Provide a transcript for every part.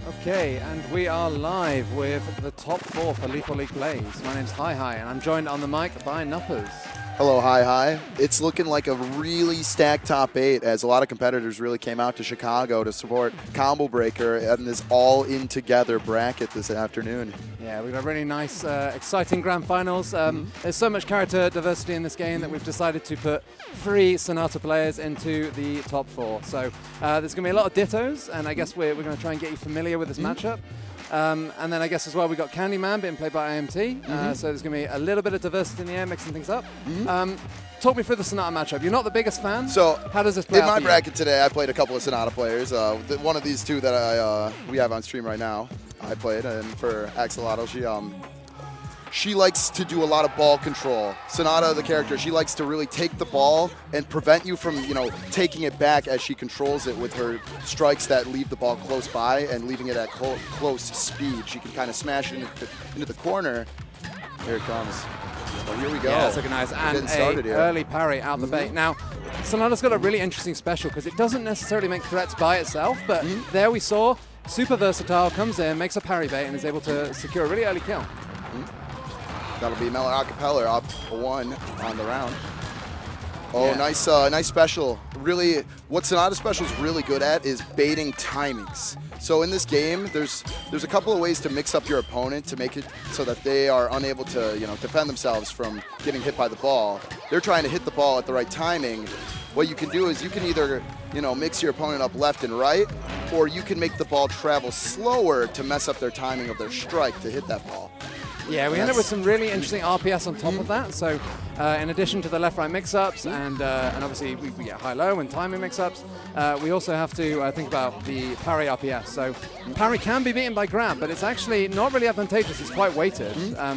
Okay, and we are live with the top 4 for Lethal League Plays. My name's Hi, and I'm joined on the mic by Nuppers. Hello, Hi. It's looking like a really stacked top 8 as a lot of competitors really came out to Chicago to support Combo Breaker and this all-in-together bracket this afternoon. Yeah, we've got really nice, exciting grand finals. There's so much character diversity in this game that we've decided to put 3 Sonata players into the top 4. So there's going to be a lot of dittos, and I guess we're going to try and get you familiar with this matchup. And then I guess as well we got Candyman being played by IMT, so there's going to be a little bit of diversity in the air, mixing things up. Talk me through the Sonata matchup. You're not the biggest fan, so how does this play in out my for bracket today? I played a couple of Sonata players. One of these two that we have on stream right now, I played, and for Axolotl, she likes to do a lot of ball control. Sonata, the character, she likes to really take the ball and prevent you from, taking it back as she controls it with her strikes that leave the ball close by and leaving it at close speed. She can kind of smash it into the corner. Here it comes. Oh, here we go. Yeah, it's looking nice. And an early parry out the bait. Now, Sonata's got a really interesting special because it doesn't necessarily make threats by itself, but there we saw, super versatile, comes in, makes a parry bait, and is able to secure a really early kill. That'll be Melon Acapella up 1 on the round. Oh, yeah. Nice special. Really, what Sonata special is really good at is baiting timings. So in this game, there's a couple of ways to mix up your opponent to make it so that they are unable to, defend themselves from getting hit by the ball. They're trying to hit the ball at the right timing. What you can do is you can either, mix your opponent up left and right, or you can make the ball travel slower to mess up their timing of their strike to hit that ball. Yeah, we end up with some really interesting RPS on top of that. So in addition to the left-right mix-ups and obviously we get high-low and timing mix-ups, we also have to think about the parry RPS. So parry can be beaten by grab, but it's actually not really advantageous. It's quite weighted.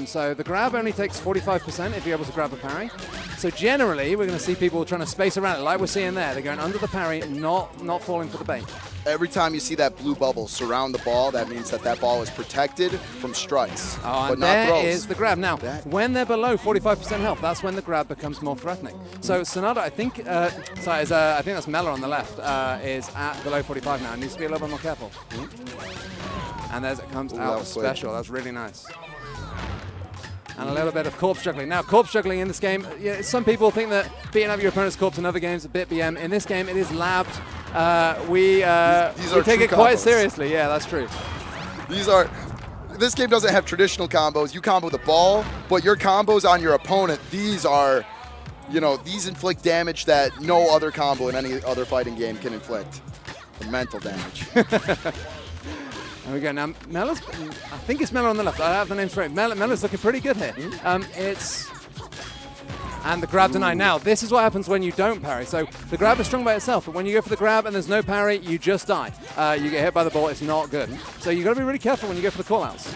So the grab only takes 45% if you're able to grab a parry. So generally, we're going to see people trying to space around it like we're seeing there. They're going under the parry, not falling for the bait. Every time you see that blue bubble surround the ball, that means that ball is protected from strikes, but not throws. There is the grab. Now, when they're below 45% health, that's when the grab becomes more threatening. So Sonata, I think that's Mela on the left, is at below 45 now. It needs to be a little bit more careful. And there it comes out special. That's really nice. And a little bit of corpse juggling. Now, corpse juggling in this game, some people think that beating up your opponent's corpse in other games is a bit BM. In this game, it is labbed. We take it quite seriously. Yeah, that's true. This game doesn't have traditional combos. You combo the ball, but your combos on your opponent, these are, these inflict damage that no other combo in any other fighting game can inflict. The mental damage. There we go. Now, I think it's Mela on the left. I have the name straight. Mela's looking pretty good here. And the grab denied. Now, this is what happens when you don't parry. So the grab is strong by itself, but when you go for the grab and there's no parry, you just die. You get hit by the ball. It's not good. So you've got to be really careful when you go for the callouts.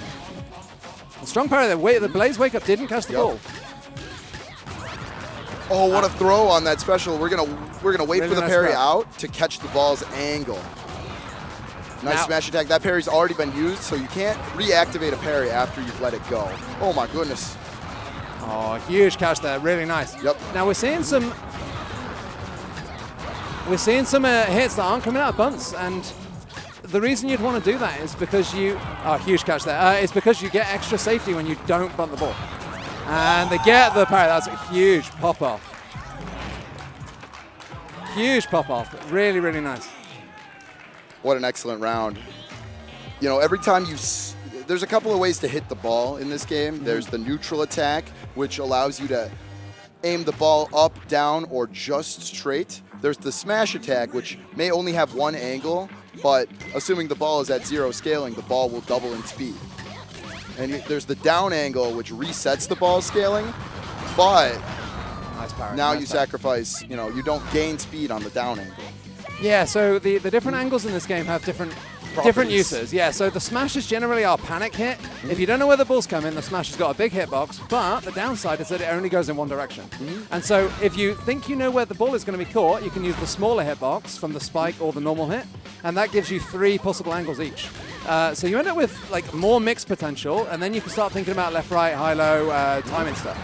The strong parry there. The Blaze Wake Up didn't catch the ball. Oh, what a throw on that special. We're gonna wait really for the nice parry grab out to catch the ball's angle. Nice smash attack. That parry's already been used, so you can't reactivate a parry after you've let it go. Oh my goodness. Oh, huge catch there. Really nice. Yep. Now we're seeing some hits that aren't coming out of bunts, and the reason you'd want to do that is because huge catch there. It's because you get extra safety when you don't bunt the ball. And they get the parry. That's a huge pop-off. Huge pop-off. Really, really nice. What an excellent round. Every time there's a couple of ways to hit the ball in this game. There's the neutral attack, which allows you to aim the ball up, down, or just straight. There's the smash attack, which may only have one angle, but assuming the ball is at 0 scaling, the ball will double in speed. And there's the down angle, which resets the ball scaling, but now you sacrifice, you don't gain speed on the down angle. Yeah, so the different angles in this game have different uses. Yeah, so the smashes generally are panic hit. If you don't know where the ball's coming, the smash has got a big hitbox, but the downside is that it only goes in one direction. And so if you think you know where the ball is going to be caught, you can use the smaller hitbox from the spike or the normal hit, and that gives you 3 possible angles each. So you end up with more mix potential, and then you can start thinking about left, right, high, low, timing stuff.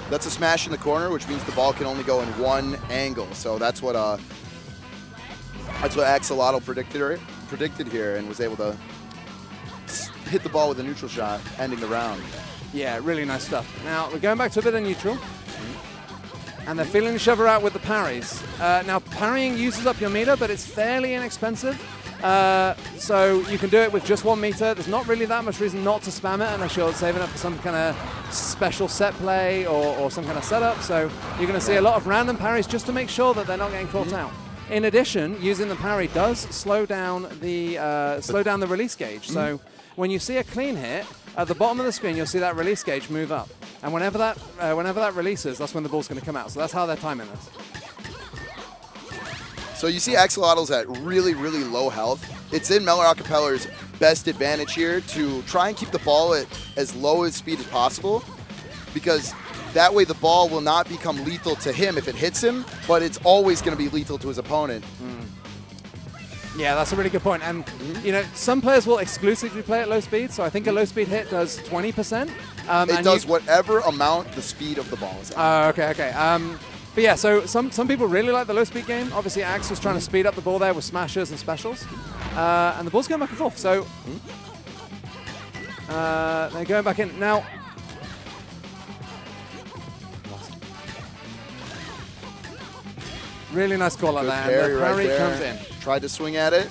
That's a smash in the corner, which means the ball can only go in one angle. So that's what Axolotl predicted predicted here and was able to hit the ball with a neutral shot, ending the round. Yeah, really nice stuff. Now, we're going back to a bit of neutral. And they're feeling each other out with the parries. Now, parrying uses up your meter, but it's fairly inexpensive. So you can do it with just 1 meter. There's not really that much reason not to spam it unless you're saving up for some kind of special set play or some kind of setup. So you're going to see a lot of random parries just to make sure that they're not getting caught out. In addition, using the parry does slow down the release gauge. So when you see a clean hit, at the bottom of the screen, you'll see that release gauge move up. And whenever that releases, that's when the ball's going to come out. So that's how they're timing this. So you see Axolotls at really, really low health. It's in Mellor Acapellar's best advantage here to try and keep the ball at as low a speed as possible, because that way the ball will not become lethal to him if it hits him, but it's always going to be lethal to his opponent. Yeah, that's a really good point. And, you know, some players will exclusively play at low speed, so I think a low speed hit does 20%. It does whatever amount the speed of the ball is at. Okay. But yeah, so some people really like the low speed game. Obviously, Axe was trying to speed up the ball there with smashers and specials. And the ball's going back and forth. So they're going back in. Now, really nice call on that. And the parry comes in. Tried to swing at it.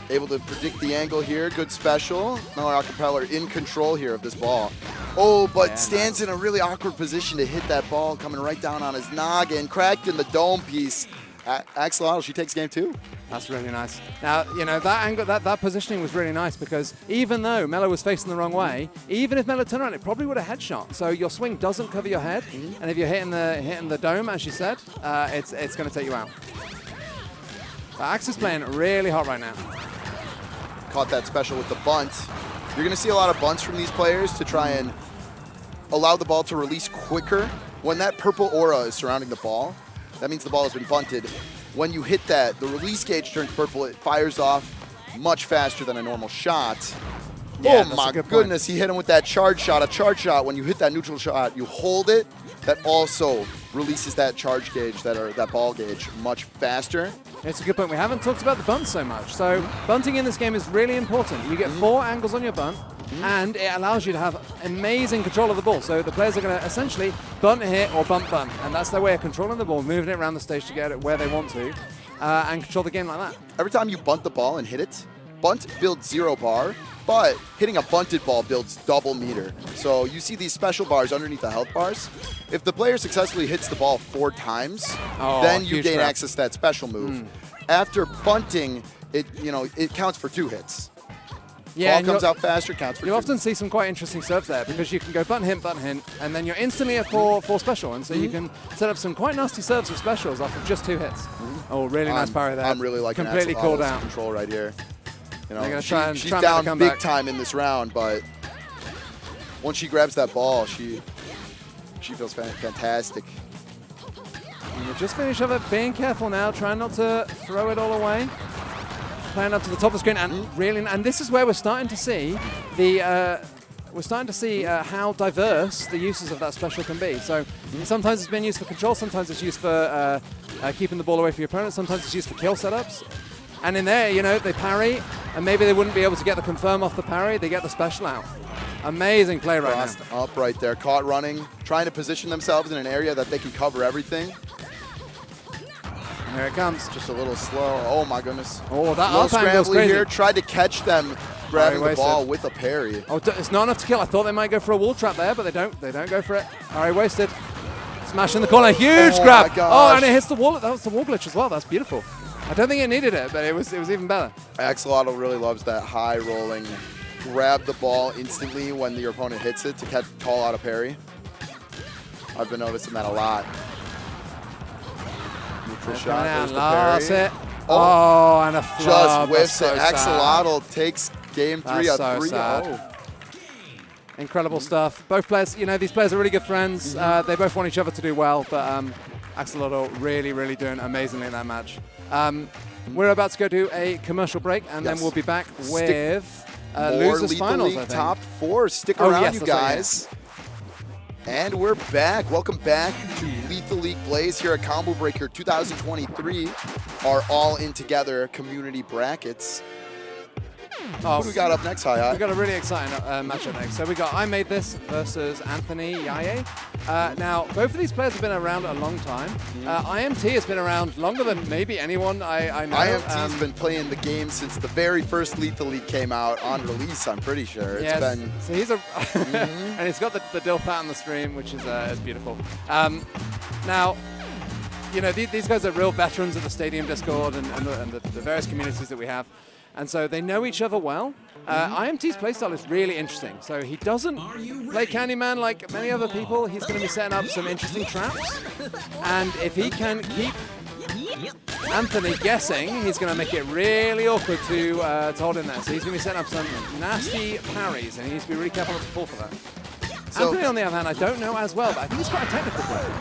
Able to predict the angle here. Good special. Mellor Acapellar in control here of this ball. Oh, but stands in a really awkward position to hit that ball coming right down on his noggin. Cracked in the dome piece. Axolotl, she takes game 2. That's really nice. Now, you know, that angle, that positioning was really nice because even though Mellor was facing the wrong way, even if Mellor turned around, it probably would have headshot. So your swing doesn't cover your head, and if you're hitting the dome, as you said, it's going to take you out. But Axe is playing really hot right now. Caught that special with the bunt. You're going to see a lot of bunts from these players to try and allow the ball to release quicker. When that purple aura is surrounding the ball, that means the ball has been bunted. When you hit that, the release gauge turns purple. It fires off much faster than a normal shot. Yeah, oh my goodness, he hit him with that charge shot. A charge shot, when you hit that neutral shot, you hold it. That also releases that charge gauge, that ball gauge, much faster. It's a good point. We haven't talked about the bunt so much. So bunting in this game is really important. You get 4 angles on your bunt, and it allows you to have amazing control of the ball. So the players are going to essentially bunt hit or bunt, and that's their way of controlling the ball, moving it around the stage to get it where they want to, and control the game like that. Every time you bunt the ball and hit it, bunt builds 0 bar, but hitting a bunted ball builds double meter. So you see these special bars underneath the health bars. If the player successfully hits the ball 4 times, then you gain access to that special move. After bunting, it counts for 2 hits. Yeah, ball comes out faster, counts for 2. You often see some quite interesting serves there because you can go bunt, hint, and then you're instantly at 4 special, and so you can set up some quite nasty serves with specials off of just 2 hits. Oh, really nice parry there. I'm really liking completely called out control right here. You know, they're gonna try she's and down big time in this round, but once she grabs that ball, she feels fantastic. And you just finish up it, being careful now, trying not to throw it all away. Playing up to the top of the screen, and this is where we're starting to see how diverse the uses of that special can be. So sometimes it's been used for control, sometimes it's used for keeping the ball away from your opponent, sometimes it's used for kill setups. And in there, you know, they parry, and maybe they wouldn't be able to get the confirm off the parry, they get the special out. Amazing play right now. Up right there, caught running, trying to position themselves in an area that they can cover everything. And here it comes. Just a little slow. Oh my goodness. Oh, that up angle's crazy. Here, tried to catch them grabbing the ball with a parry. Oh, it's not enough to kill. I thought they might go for a wall trap there, but they don't. They don't go for it. Parry wasted. Smash in the corner. Huge grab. Oh, and it hits the wall. That was the wall glitch as well. That's beautiful. I don't think it needed it, but it was even better. Axolotl really loves that high rolling, grab the ball instantly when your opponent hits it to call out a parry. I've been noticing that a lot. Neutral shot, there's the parry. Oh, and a flub. Just whiffs it. Axolotl takes game 3 of 3-0. Incredible stuff. Both players, you know, these players are really good friends. They both want each other to do well, but Axolotl really doing amazingly in that match. We're about to go to a commercial break, and then we'll be back with losers finals, I think. Top 4. Stick around, you guys. And we're back. Welcome back to Lethal League Blaze here at Combo Breaker 2023. Our all-in together community brackets. Who do we got up next, Hi? We've got a really exciting matchup next. So we got I Made This versus Anthony Yaye. Now, both of these players have been around a long time. IMT has been around longer than maybe anyone I know. IMT's been playing the game since the very first Lethal League came out on release, I'm pretty sure. It's been... So he's a... and he's got the dill fat on the stream, which is beautiful. Now, you know, these guys are real veterans of the Stadium Discord and the various communities that we have. And so they know each other well. IMT's playstyle is really interesting. So he doesn't play Candyman like many other people. He's going to be setting up some interesting traps. And if he can keep Anthony guessing, he's going to make it really awkward to hold in there. So he's going to be setting up some nasty parries, and he needs to be really careful not to fall for that. So Anthony, on the other hand, I don't know as well, but I think he's quite a technical player.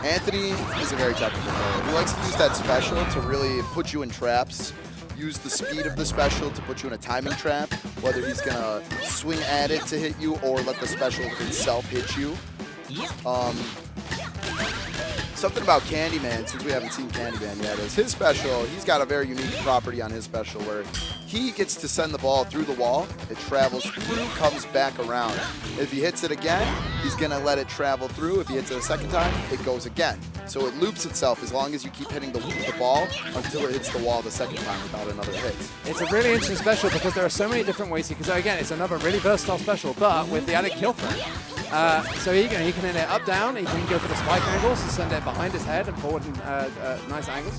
Anthony is a very technical player. He likes to use that special to really put you in traps. Use the speed of the special to put you in a timing trap, whether he's going to swing at it to hit you or let the special itself hit you. Something about Candyman, since we haven't seen Candyman yet, is his special, he's got a very unique property on his special where he gets to send the ball through the wall, it travels through, comes back around. If he hits it again, he's going to let it travel through. If he hits it a second time, it goes again. So it loops itself as long as you keep hitting the ball until it hits the wall the second time without another hit. It's a really interesting special because there are so many different ways because again, it's another really versatile special, but with the added kill threat. So he can hit it up, down, he can go for the spike angles and send it behind his head and forward in nice angles.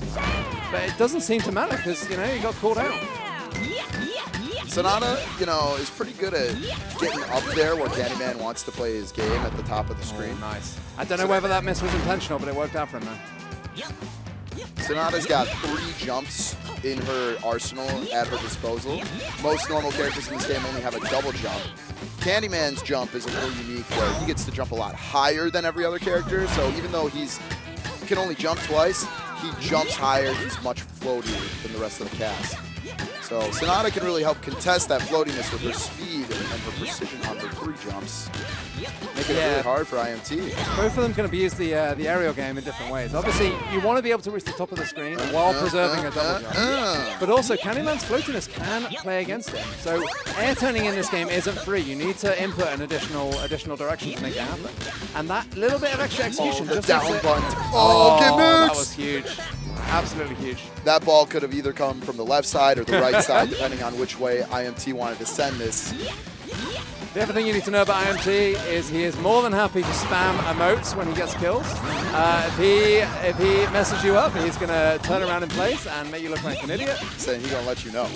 But it doesn't seem to matter because, you know, he got called out. Sonata, you know, is pretty good at getting up there where Candyman wants to play his game at the top of the screen. Oh, nice. I don't know whether that miss was intentional, but it worked out for him, though. Sonata's got 3 jumps in her arsenal at her disposal. Most normal characters in this game only have a double jump. Candyman's jump is a little unique where he gets to jump a lot higher than every other character, so even though he can only jump twice, he jumps higher, he's much floatier than the rest of the cast. So Sonata can really help contest that floatiness with her speed and her precision on her 3 jumps. Making it really hard for IMT. Both of them can abuse the aerial game in different ways. Obviously, you want to be able to reach the top of the screen while preserving a double jump. But also, Candyman's floatiness can play against him. So air turning in this game isn't free. You need to input an additional direction to make it happen. And that little bit of extra execution just down bunt. Get nuked! That was huge. Absolutely huge. That ball could have either come from the left side or the right side, depending on which way IMT wanted to send this. The other thing you need to know about IMT is he is more than happy to spam emotes when he gets kills. If he messes you up, he's going to turn around in place and make you look like an idiot. Saying he's going to let you know.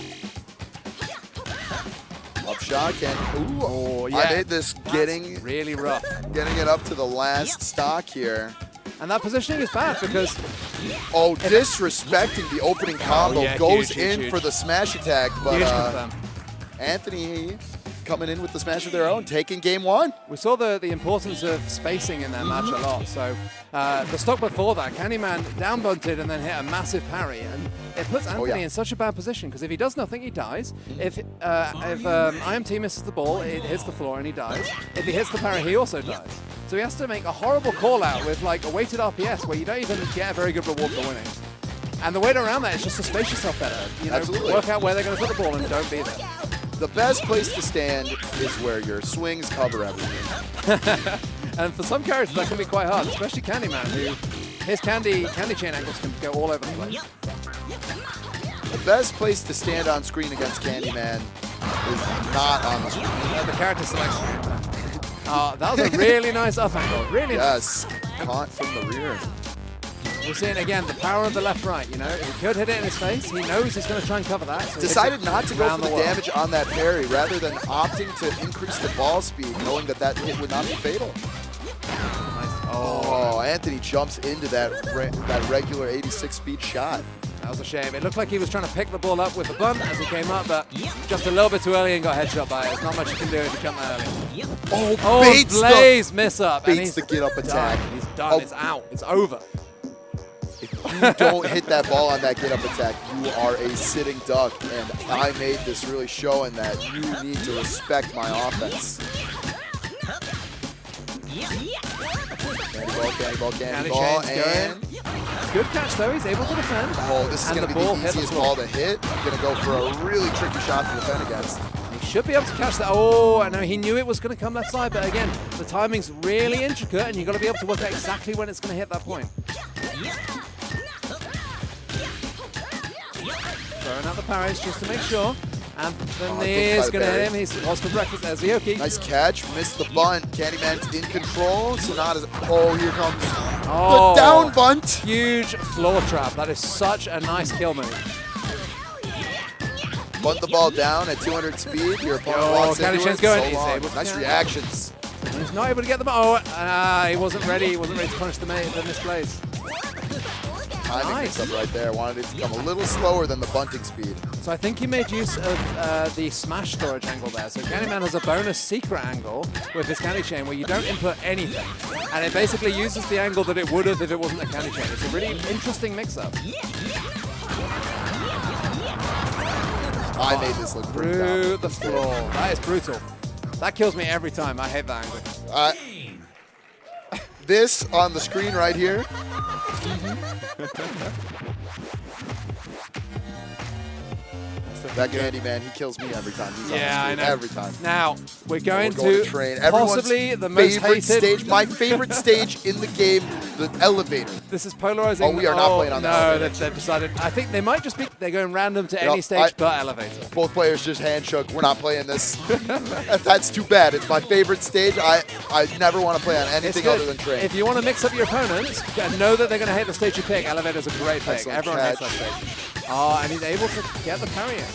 Up shot, I made this getting really rough. Getting it up to the last stock here. And that positioning is bad because... disrespecting the opening combo. Goes huge. For the smash attack, but Anthony coming in with the smash of their own, taking game 1. We saw the importance of spacing in that match a lot. So the stock before that, Candyman down bunted and then hit a massive parry, and it puts Anthony in such a bad position because if he does nothing, he dies. If IMT misses the ball, it hits the floor and he dies. If he hits the parry, he also dies. So he has to make a horrible call out with like a weighted RPS where you don't even get a very good reward for winning. And the way around that is just to space yourself better. You know, work out where they're going to put the ball and don't be there. The best place to stand is where your swings cover everything. And for some characters that can be quite hard, especially Candyman, who his candy chain angles can go all over the place. The best place to stand on screen against Candyman is not on the screen. The character selection. That was a really nice up angle. Really nice. Caught from the rear. We're seeing again the power of the left-right. You know, if he could hit it in his face, he knows he's going to try and cover that. So decided not to go for the damage on that parry, rather than opting to increase the ball speed, knowing that that hit would not be fatal. Nice. Oh, Anthony jumps into that regular 86 speed shot. That was a shame. It looked like he was trying to pick the ball up with the bunt as he came up, but jumped a little bit too early and got headshot by it. There's not much you can do if you jump that early. Baits Blaze miss up. Baits the get up attack. He's done. It's out. It's over. If you don't hit that ball on that get up attack, you are a sitting duck. And I made this really showing that you need to respect my offense. Candy ball, and Good catch, though. He's able to defend. Oh, this is going to be the easiest ball to hit. Going to go for a really tricky shot to defend against. He should be able to catch that. Oh, I know he knew it was going to come left side, but again, the timing's really intricate, and you've got to be able to work out exactly when it's going to hit that point. Throwing out the parries just to make sure. And then he's going to hit him. He's lost for breakfast. There's Yoki. Nice catch. Missed the bunt. Candyman's in control. Sonata's. Oh, here comes the down bunt. Huge floor trap. That is such a nice kill move. Bunt the ball down at 200 speed. Your opponent walks into it. Going. So long. Nice reactions. He's not able to get them. Oh, he wasn't ready. He wasn't ready to punish the misplays. Timing mix up right there. Wanted it to come a little slower than the bunting speed. So I think he made use of the smash storage angle there. So Candyman has a bonus secret angle with his candy chain where you don't input anything. And it basically uses the angle that it would have if it wasn't a candy chain. It's a really interesting mix-up. I made this look pretty through the floor. That is brutal. That kills me every time. I hate that angle. This on the screen right here. That Candyman, he kills me every time. He's on the screen, I know. Every time. Now, we're going to train. possibly the most hated stage. My favorite stage in the game, the elevator. This is polarizing. Oh, we are not playing on the elevator. No, they've decided. I think they might just be, they're going random to any stage but elevator. Both players just hand shook. We're not playing this. That's too bad. It's my favorite stage. I never want to play on anything other than train. If you want to mix up your opponents, know that they're going to hate the stage you pick. Elevator's a great pick. Excellent Everyone hates that stage. Oh, and he's able to get the parry in.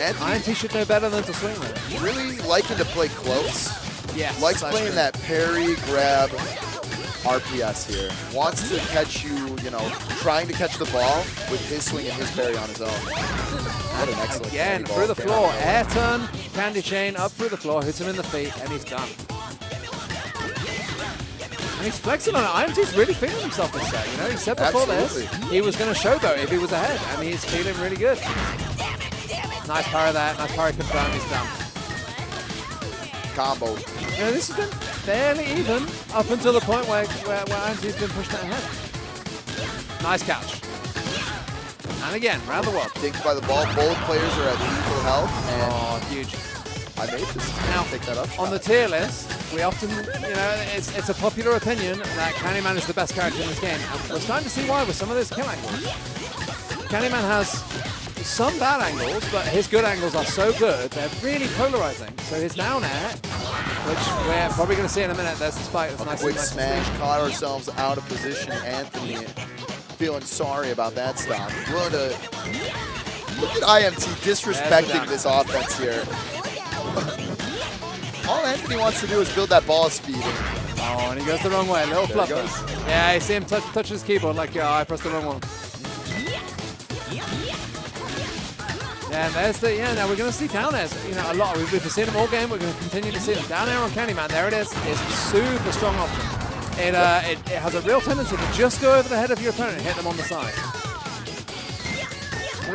IMT should know better than to swing with it. Really liking to play close. Yes. Likes playing that parry, grab, RPS here. Wants to catch you, trying to catch the ball with his swing and his parry on his own. What an excellent again, through the floor. Air turn, candy chain, up through the floor, hits him in the feet, and he's done. And he's flexing on it. IMT's really feeling himself this set. He said before this, he was going to showboat if he was ahead, and he's feeling really good. Nice parry there. Nice parry confirmed. He's done. Combo. This has been fairly even up until the point where IMT's been pushed ahead. Nice catch. And again, round the world. Dinked by the ball. Both players are at equal health. And huge. I made this. Now, pick that up. On the tier list, we often, it's a popular opinion that Candyman is the best character in this game. And we're starting to see why with some of those kill angles. Candyman has some bad angles, but his good angles are so good, they're really polarizing. So his down air, which we're probably going to see in a minute, there's the spike. That's nice. Quick smash, caught ourselves out of position. Anthony feeling sorry about that stop. Willing to look at IMT disrespecting this offense here. All Anthony wants to do is build that ball speed. Oh, and he goes the wrong way. A little fluffer. Yeah, I see him touch his keyboard like, I pressed the wrong one. Yeah, and there's the, now we're going to see down airs, a lot. We've seen them all game. We're going to continue to see them. Down air on Candyman, there it is. It's a super strong option. It has a real tendency to just go over the head of your opponent and hit them on the side.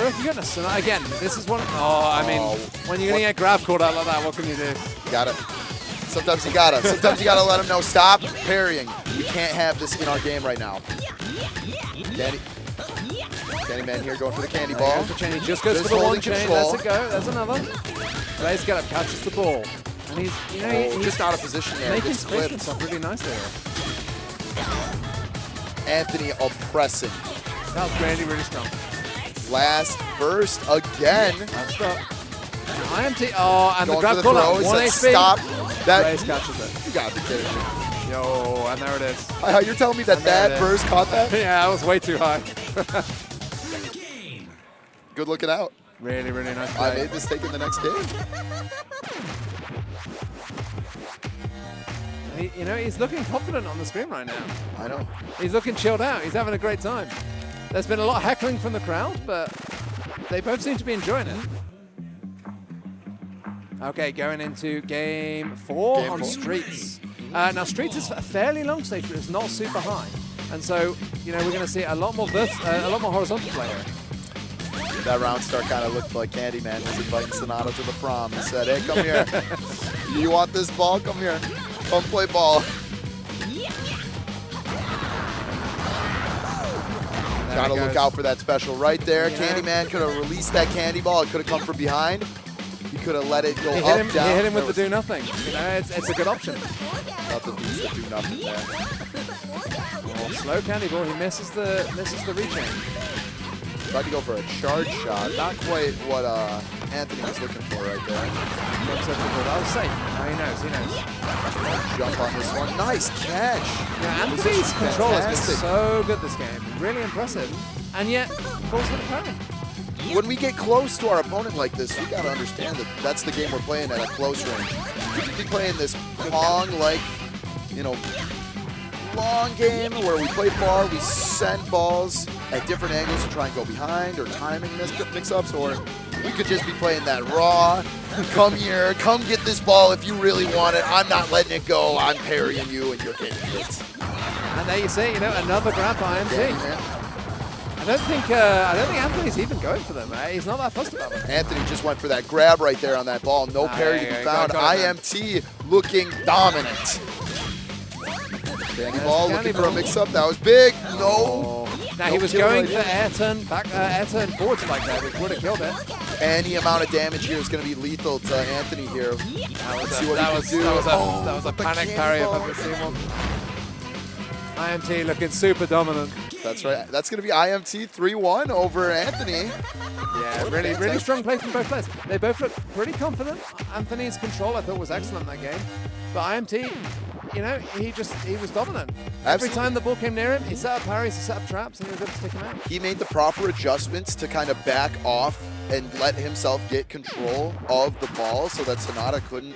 Oh, goodness. And again, this is one. When you're going to get grab caught out like that, what can you do? You got it. Sometimes you got to. Sometimes you got to let them know, stop parrying. We can't have this in our game right now. Candyman here going for the candy ball. The chain. He just goes for the one chain. There's a go. There's another. Raise get up, catches the ball. And he's, he's just out of position there. Making space for himself really nicely there. Anthony oppressing. That was really strong. Last burst again. That's up. IMT. Oh, and the grab call out. 1 HP. Stop. That Raise catches it. You gotta be kidding me. Yo, and there it is. You're telling me that burst caught that? Yeah, that was way too high. Good looking out. Really nice play. I made this take in the next game. He's looking confident on the screen right now. I know. He's looking chilled out. He's having a great time. There's been a lot of heckling from the crowd, but they both seem to be enjoying it. Okay, going into game 4 on Streets. Now, Streets is a fairly long stage, but it's not super high. And so, we're going to see a lot more horizontal play here. That round start kind of looked like Candyman was inviting Sonata to the prom. He said, hey, come here. You want this ball? Come here. Come play ball. Gotta look out for that special right there. Candyman could have released that candy ball. It could have come from behind. He could have let it go up, down. He hit him with the do nothing. You know, it's a good option. Nothing beats the do nothing there. Oh, slow candy ball. He misses the rechain. Tried to go for a charge shot. Not quite what Anthony was looking for right there. That was safe. Oh, he knows. Jump on this one. Nice catch. Yeah, Anthony's control has been so good this game. Really impressive. And yet, falls for the parry. When we get close to our opponent like this, we got to understand that that's the game we're playing at a close range. We could be playing this Pong-like, you know, long game where we play far, we send balls at different angles to try and go behind, or timing mix-ups, or we could just be playing that raw, come here, come get this ball if you really want it, I'm not letting it go, I'm parrying you and you're getting hit. And there you see, you know, another grab by IMT. I don't think Anthony's even going for them. He's not that fussed about them. Anthony just went for that grab right there on that ball. No parry to be found. IMT looking dominant. Candy ball looking for a mix-up. That was big. No. Now he was going for air turn forward spike there, which would have killed it. Any amount of damage here is going to be lethal to Anthony here. Let's see what he can do. That was a panic parry if I've ever seen one. IMT looking super dominant. That's right. That's going to be IMT 3-1 over Anthony. Yeah, really strong play from both players. They both look pretty confident. Anthony's control I thought was excellent in that game. But IMT, you know, he was dominant. Every time the ball came near him, he set up parries, he set up traps, and he was able to stick him out. He made the proper adjustments to kind of back off and let himself get control of the ball so that Sonata couldn't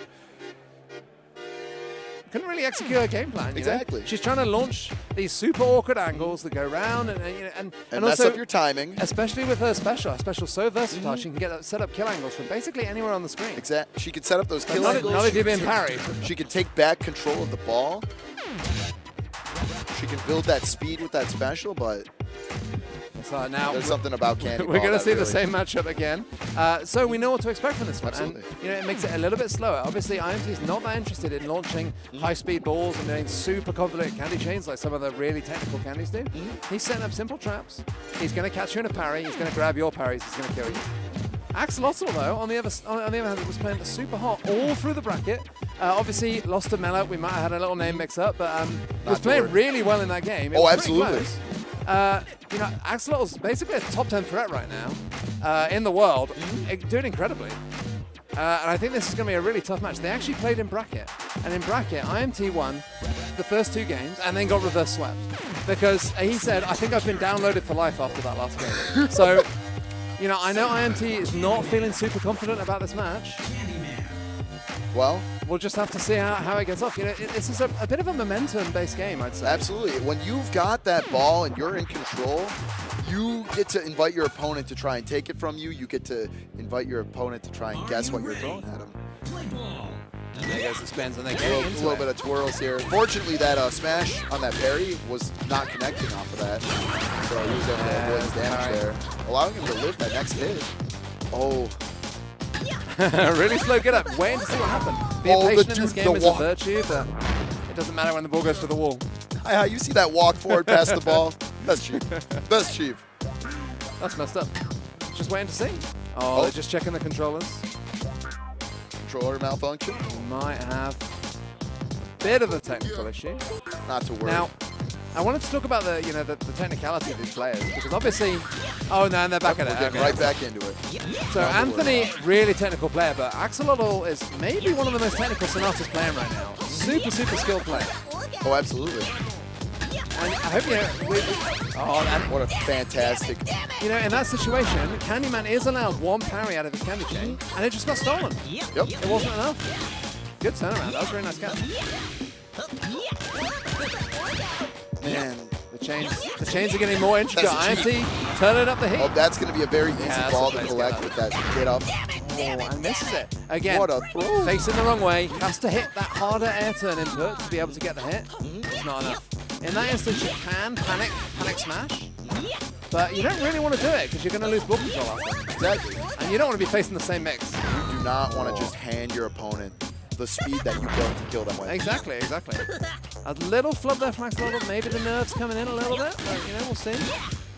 really execute her game plan. Exactly. She's trying to launch these super awkward angles that go round and mess also up your timing. Especially with her special. Her special so versatile, she can set up kill angles from basically anywhere on the screen. Exactly. She can set up those kill angles. Not if you're being parried. She can take back control of the ball. She can build that speed with that special, but now there's something about Candy We're going to see the same matchup again. So we know what to expect from this one. Absolutely. And, you know, it makes it a little bit slower. Obviously, IMT is not that interested in launching high-speed balls and doing super confident candy chains like some of the really technical candies do. He's setting up simple traps. He's going to catch you in a parry. He's going to grab your parries. He's going to kill you. Axolotl, though, on the other hand, was playing super hot all through the bracket. Obviously, lost to Mela. We might have had a little name mix-up, but he was playing really well in that game. Absolutely. You know, Axolotl's basically a top 10 threat right now in the world, doing incredibly. And I think this is going to be a really tough match. They actually played in bracket, and in bracket, IMT won the first 2 games and then got reverse swept because he said, "I think I've been downloaded for life after that last game." So, you know, I know IMT is not feeling super confident about this match. Well, we'll just have to see how it gets off. You know, this is a bit of a momentum-based game, I'd say. Absolutely. When you've got that ball and you're in control, you get to invite your opponent to try and take it from you. You get to invite your opponent to try and guess what you're throwing at him. And there goes the spins, and they get a little bit of twirls here. Fortunately, that smash on that parry was not connecting off of that, so he was able to avoid his damage there, allowing him to live that next hit. Oh. Really slow get up, waiting to see what happened. Being patient in this game is a virtue, but it doesn't matter when the ball goes to the wall. You see that walk forward past the ball? That's cheap. That's cheap. That's messed up. Just waiting to see. Oh, they're just checking the controllers. Controller malfunction? Might have a bit of a technical issue. Not to worry. Now, I wanted to talk about the technicality of these players because obviously, oh no, and they're back at it. Getting right back into it. So Anthony, really technical player, but Axolotl is maybe one of the most technical Sonatas playing right now. Super skilled player. Oh, absolutely. And I hope what a fantastic. You know, in that situation, Candyman is allowed 1 parry out of his candy chain, and it just got stolen. Yep. It wasn't enough. Good turnaround. That was a very nice catch. Man, the chains are getting more intricate. IMT turning up the heat. Oh, that's going to be a very easy ball to collect with that get up. Oh, and misses it. Again, what a throw. Facing the wrong way, has to hit that harder air turn input to be able to get the hit. It's not enough. In that instance, you can panic smash, but you don't really want to do it because you're going to lose ball control after. Exactly. And you don't want to be facing the same mix. You do not want to just hand your opponent the speed that you built to kill them with. Exactly. A little flub there from Axolotl. Maybe the nerves coming in a little bit, but you know, we'll see.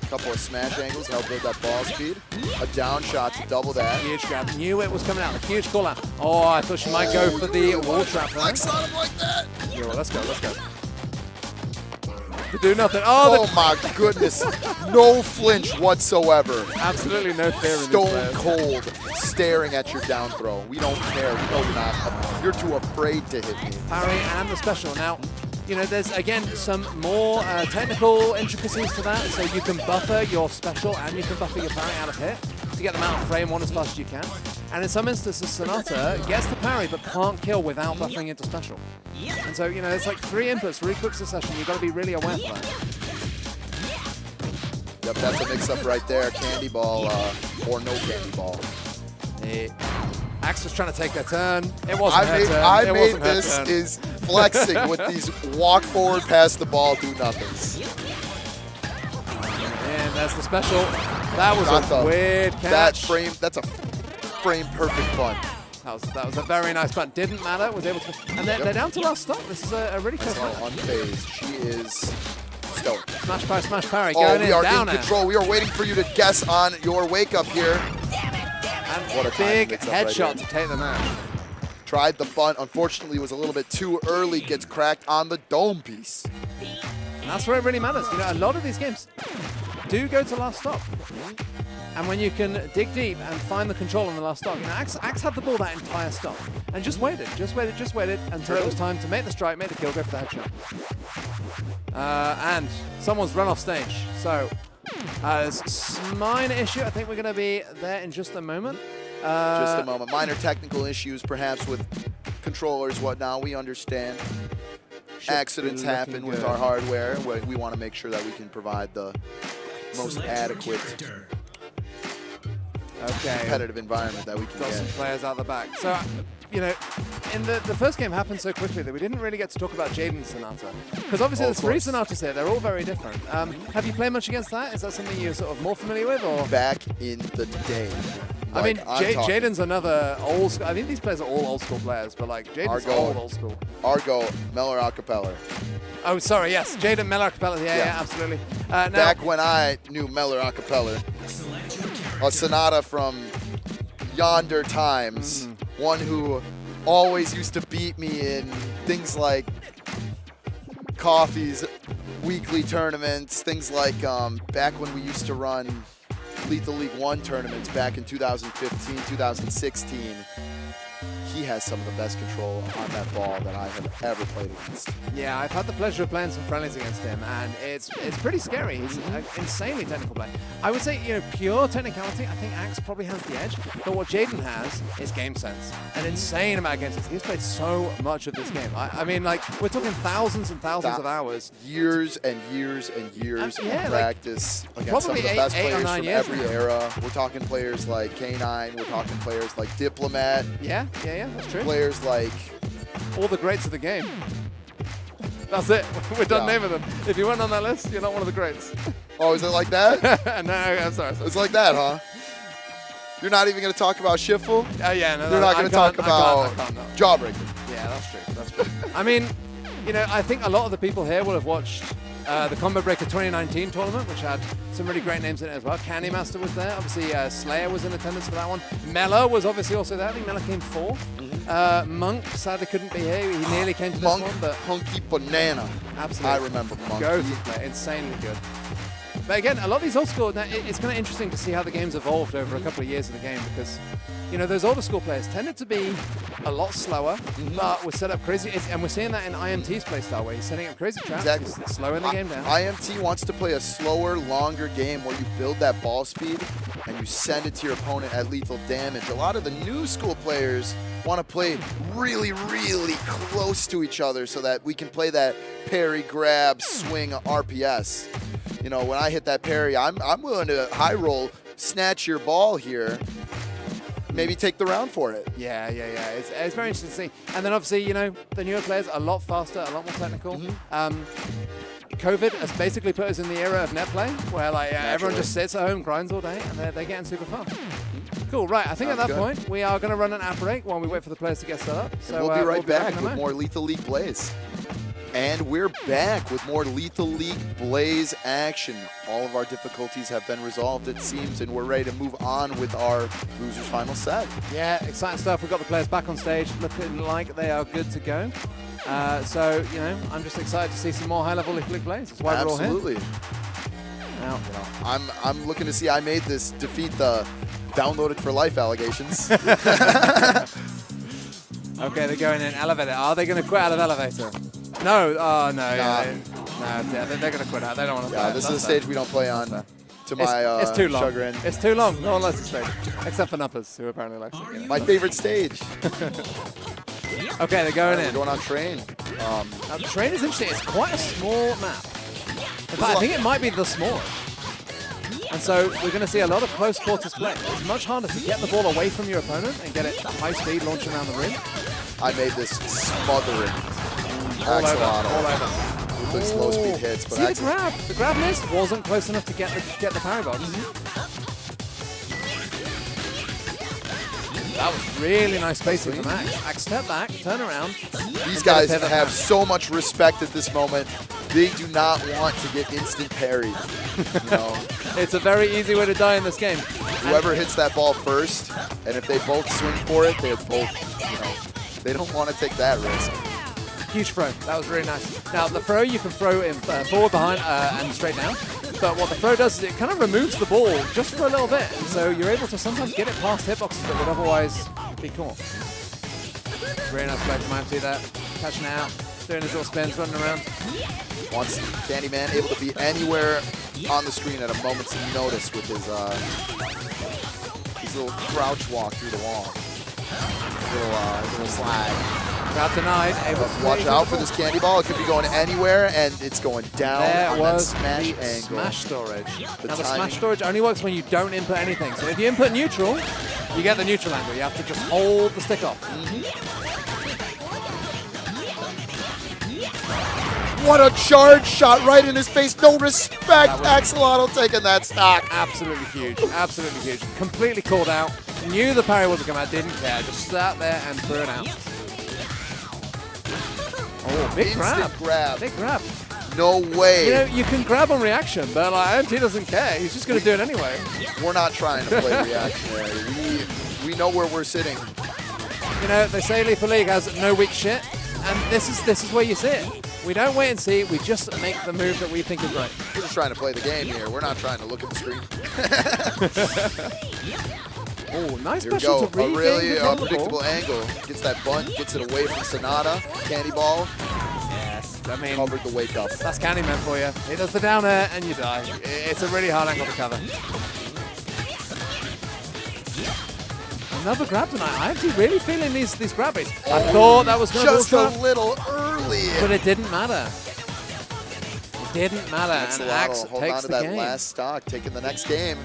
A couple of smash angles help build that ball speed. A down shot to double that. Huge grab. Knew it was coming out. A huge call out. Oh, I thought she might go for the wall trap. Flex on him like that. Yeah, well, let's go. To do nothing. Oh, my goodness. No flinch whatsoever. Absolutely no fear in Stone cold staring at your down throw. We don't care. We know you're not. You're too afraid to hit me. Parry and the special. Now, you know, there's, again, some more technical intricacies to that. So you can buffer your special and you can buffer your parry out of hit to get them out of frame one as fast as you can. And in some instances, Sonata gets the parry but can't kill without buffering into special. And so, you know, it's like 3 inputs, 3 quick succession. You've got to be really aware of that. Yep, that's a mix-up right there. Candy ball or no candy ball. Axe was trying to take their turn. It wasn't her turn. I made this is flexing with these walk forward, pass the ball, do nothings. And that's the special. That was a weird catch. That's a frame perfect bunt. That was a very nice bunt. Didn't matter. Was able to. And they're down to last stop. This is a really close one. Unfazed. She is stoked. Smash parry. Going in, we are down in control. We are waiting for you to guess on your wake up here. And what a big headshot to take them out. Tried the bunt. Unfortunately, was a little bit too early. Gets cracked on the dome piece. And that's where it really matters. You know, a lot of these games do go to last stop. And when you can dig deep and find the control on the last stop, you know, Axe had the ball that entire stop and just waited until it was time to make the strike, make the kill, go for the headshot. And someone's run off stage. So, it's a minor issue. I think we're going to be there in just a moment. Just a moment. Minor technical issues, perhaps, with controllers, whatnot. We understand. Accidents happen with our hardware. We want to make sure that we can provide the most adequate competitive environment that we can Got get. some players out the back. So, you know, in the first game happened so quickly that we didn't really get to talk about Jaden Sonata. Because obviously there's 3 Sonatas here. They're all very different. Have you played much against that? Is that something you're sort of more familiar with? Or back in the day. I mean, Jaden's another old school. I think these players are all old school players, but like Jaden's old school. Argo, Meller Acapella. Oh, sorry, yes. Jaden Meller Acapella. Yeah, absolutely. Back when I knew Meller Acapella. A Sonata from yonder times. One who always used to beat me in things like Coffee's weekly tournaments, things like back when we used to run Lethal League 1 tournaments back in 2015, 2016. He has some of the best control on that ball that I have ever played against. Yeah, I've had the pleasure of playing some friendlies against him, and it's pretty scary. He's an insanely technical player. I would say, you know, pure technicality, I think Axe probably has the edge, but what Jaden has is game sense. An insane amount of game sense. He's played so much of this game. I mean, like, we're talking thousands and thousands of hours. Years and years and years of practice against some of the best players from every era. We're talking players like K9, we're talking players like Diplomat. Yeah, that's true. Players like all the greats of the game. That's it. We're done naming them. If you weren't on that list, you're not one of the greats. Oh, is it like that? No, I'm sorry. It's like that, huh? You're not even going to talk about Schiffel? Yeah, no. You're not going to talk about Jawbreaker? Yeah, that's true. I mean, you know, I think a lot of the people here will have watched the Combo Breaker 2019 tournament, which had some really great names in it as well. Candy Master was there. Obviously, Slayer was in attendance for that one. Mellor was obviously also there. I think Mellor came 4th. Monk sadly couldn't be here. He nearly came to this one, but Hunky Banana. Absolutely. I remember Monk. Goes to play. Insanely good. But again, a lot of these old school, it's kind of interesting to see how the game's evolved over a couple of years of the game because, you know, those older school players tended to be a lot slower, but were set up crazy. And we're seeing that in IMT's playstyle where he's setting up crazy traps, he's slowing the game down. IMT wants to play a slower, longer game where you build that ball speed and you send it to your opponent at lethal damage. A lot of the new school players want to play really, really close to each other so that we can play that parry, grab, swing, RPS. You know, when I hit that parry, I'm willing to high roll, snatch your ball here, maybe take the round for it. Yeah. It's very interesting to see. And then obviously, you know, the newer players are a lot faster, a lot more technical. COVID has basically put us in the era of net play, where like everyone just sits at home, grinds all day, and they're getting super fast. Cool, right. I think at that point, we are going to run an app break while we wait for the players to get set up. So we'll be right back with more Lethal League plays. And we're back with more Lethal League Blaze action. All of our difficulties have been resolved, it seems, and we're ready to move on with our Losers Final set. Yeah, exciting stuff. We've got the players back on stage, looking like they are good to go. So, you know, I'm just excited to see some more high-level Lethal League Blaze. That's why we're all here. Absolutely. Now, I'm looking to see I made this defeat the downloaded for life allegations. okay, they're going in elevator. Are they going to quit out of elevator? No. Oh, no. Yeah, they're going to quit out. They don't want to play. Yeah, this is a stage we don't play on. To my it's too long. chagrin. It's too long. No one likes the stage. Except for Nuppers, who apparently likes it. My favorite stage. Okay, they're going in. We're going on train. Now, the train is interesting. It's quite a small map. In fact, I think it might be the smallest. And so we're going to see a lot of close quarters play. It's much harder to get the ball away from your opponent and get it at high speed launching around the rim. I made this smothering All axolotl over. with those low speed hits. But See the grab? The grab missed wasn't close enough to get the parry box. That was really nice spacing from Axe. Axe step back, turn around. These guys have so much respect at this moment. They do not want to get instant parried. You know? It's a very easy way to die in this game. Whoever hits that ball first, and if they both swing for it, they're both, you know, they don't want to take that risk. Huge throw. That was really nice. Now, the throw, you can throw in forward, behind, and straight down. But what the throw does is it kind of removes the ball just for a little bit. And so you're able to sometimes get it past hitboxes that would otherwise be caught. Very nice play from IFC there. Catching it out. Doing his little spins, running around. Once Candyman able to be anywhere on the screen at a moment's notice with his little crouch walk through the wall. His little slide. Grab denied. Watch out for this candy ball. It could be going anywhere, and it's going down on that smash angle. Smash storage. Now, the smash storage only works when you don't input anything. So if you input neutral, you get the neutral angle. You have to just hold the stick off. What a charge shot right in his face. No respect. Axolotl taking that stock. Absolutely huge. Absolutely huge. Completely called out. Knew the parry wasn't coming out. Didn't care. Just sat there and threw it out. Oh, big grab. Big grab. No way. You know, you can grab on reaction, but like, MT doesn't care. He's just going to do it anyway. We're not trying to play reactionary. We know where we're sitting. You know, they say Lethal League has no weak shit, and this is where you see it. We don't wait and see. We just make the move that we think is right. We're just trying to play the game here. We're not trying to look at the screen. Oh, nice Here we special go. to regain A really the unpredictable angle. Gets that bunt, gets it away from Sonata. Candy ball. Yes, I mean, covered the wake up. That's Candyman for you. He does the down air and you die. It's a really hard angle to cover. Another grab tonight. I'm actually really feeling these grab beats. I thought that was going to just a little early. But it didn't matter. It didn't matter. And Axe holding on takes to the that game. last stock, taking the next game.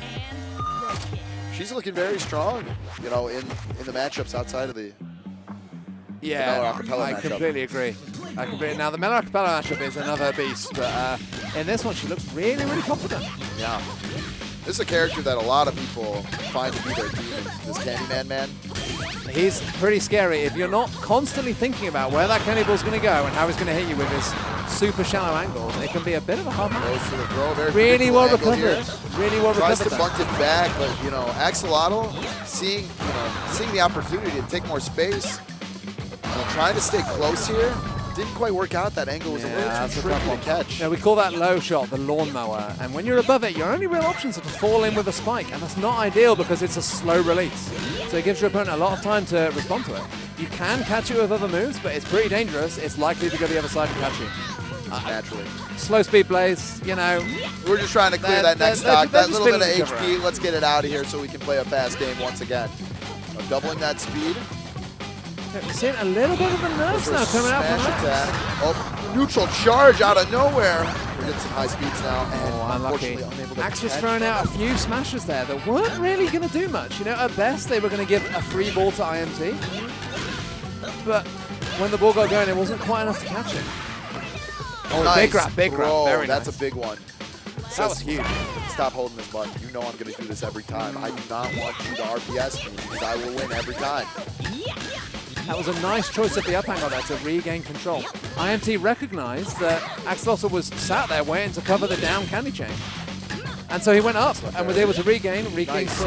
She's looking very strong, you know, in the matchups outside of the Yeah, acapella I matchup. completely agree. Now, the Mellow Acapella matchup is another beast, but in this one, she looks really, really confident. Yeah. This is a character that a lot of people find to be their demon, this Candyman man. He's pretty scary. If you're not constantly thinking about where that candy ball's going to go and how he's going to hit you with his super shallow angles, it can be a bit of a hard match. Goes for the throw, very Really well angle recovered. here. Really well Tries recovered. to bunt it back, but you know, Axolotl seeing the opportunity to take more space, trying to stay close here. Didn't quite work out. That angle was a little too tricky to catch. Yeah, we call that low shot, the lawnmower. And when you're above it, your only real options are to fall in with a spike. And that's not ideal because it's a slow release. So it gives your opponent a lot of time to respond to it. You can catch it with other moves, but it's pretty dangerous. It's likely to go the other side and catch you. Naturally. Slow speed plays, you know. We're just trying to clear that next stock. they're That just little bit of feeling each other HP. Let's get it out of here so we can play a fast game once again. Doubling that speed. We're seeing a little bit of the nerves now coming out from Smash Axe. attack. Oh, neutral charge out of nowhere. We're getting some high speeds now, and Unlucky. unfortunately unable to Axe was catch. throwing out a few smashes there that weren't really going to do much. You know, at best, they were going to give a free ball to IMT. But when the ball got going, it wasn't quite enough to catch it. Oh, nice big grab, big grab. throw. Very That's nice. a big one. That was huge. Stop holding this button. You know I'm going to do this every time. I do not want you to RPS me because I will win every time. That was a nice choice at the up angle there to regain control. IMT recognized that Axolotl was sat there waiting to cover the down candy chain. And so he went up and was able to regain Nice.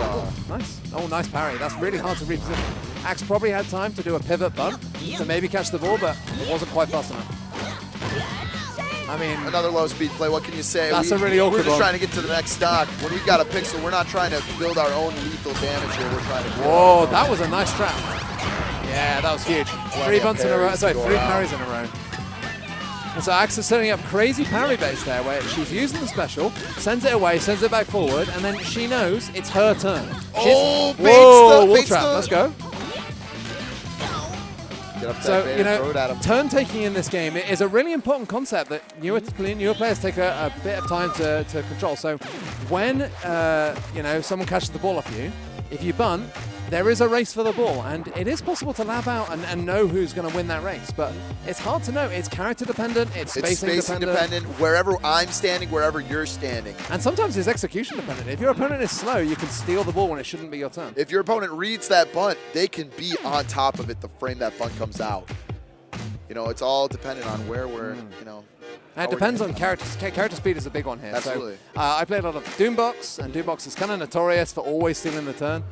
Nice. Oh, nice parry. That's really hard to reposition. Axe probably had time to do a pivot bunt to maybe catch the ball, but it wasn't quite fast enough. I mean, another low speed play. What can you say? That's a really awkward We're just one. trying to get to the next stock. When we've got a pixel, we're not trying to build our own lethal damage here. We're trying to. Whoa, that was a nice trap. Yeah, that was huge. 3 bunts in a row. Sorry, 3 parries in a row. And so Axe is setting up crazy parry base there, where she's using the special, sends it away, sends it back forward, and then she knows it's her turn. Oh, whoa, wall trap. Let's go. Get up So, that you throw it at know, him. turn taking in this game is a really important concept that newer players take a bit of time to control. So when you know, someone catches the ball off you, if you bunt, there is a race for the ball, and it is possible to lab out and know who's going to win that race, but it's hard to know. It's character dependent, it's spacing dependent. Wherever I'm standing, wherever you're standing. and sometimes it's execution dependent. If your opponent is slow, you can steal the ball when it shouldn't be your turn. If your opponent reads that bunt, they can be on top of it the frame that bunt comes out. You know, it's all dependent on where we're, you know. And it depends on character. Character speed is a big one here. Absolutely. So, I played a lot of Doombox, and Doombox is kind of notorious for always stealing the turn.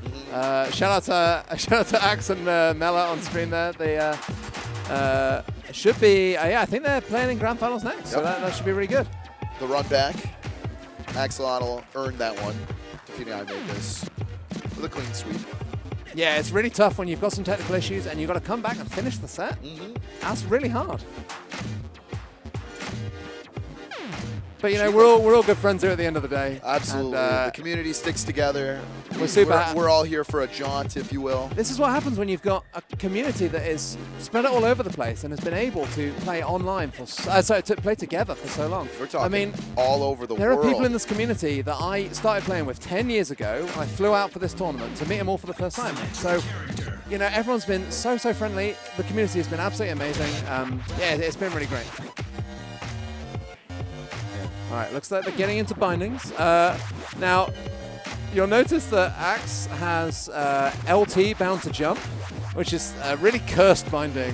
Shout out to Axe and Mela on screen there. They should be. Yeah, I think they're playing in grand finals next, so that should be really good. The run back. Axolotl earned that one. Defeating I made this with a clean sweep. Yeah, it's really tough when you've got some technical issues and you've got to come back and finish the set. That's really hard. But you know, we're all good friends here at the end of the day. Absolutely. And, the community sticks together. We're all here for a jaunt, if you will. This is what happens when you've got a community that is spread out all over the place and has been able to play online for to play together for so long. We're talking I mean, all over the world. There are people in this community that I started playing with 10 years ago. I flew out for this tournament to meet them all for the first time. So, you know, everyone's been so friendly. The community has been absolutely amazing. Yeah, it's been really great. All right, looks like they're getting into bindings. Now, you'll notice that Axe has LT bound to jump, which is a really cursed binding.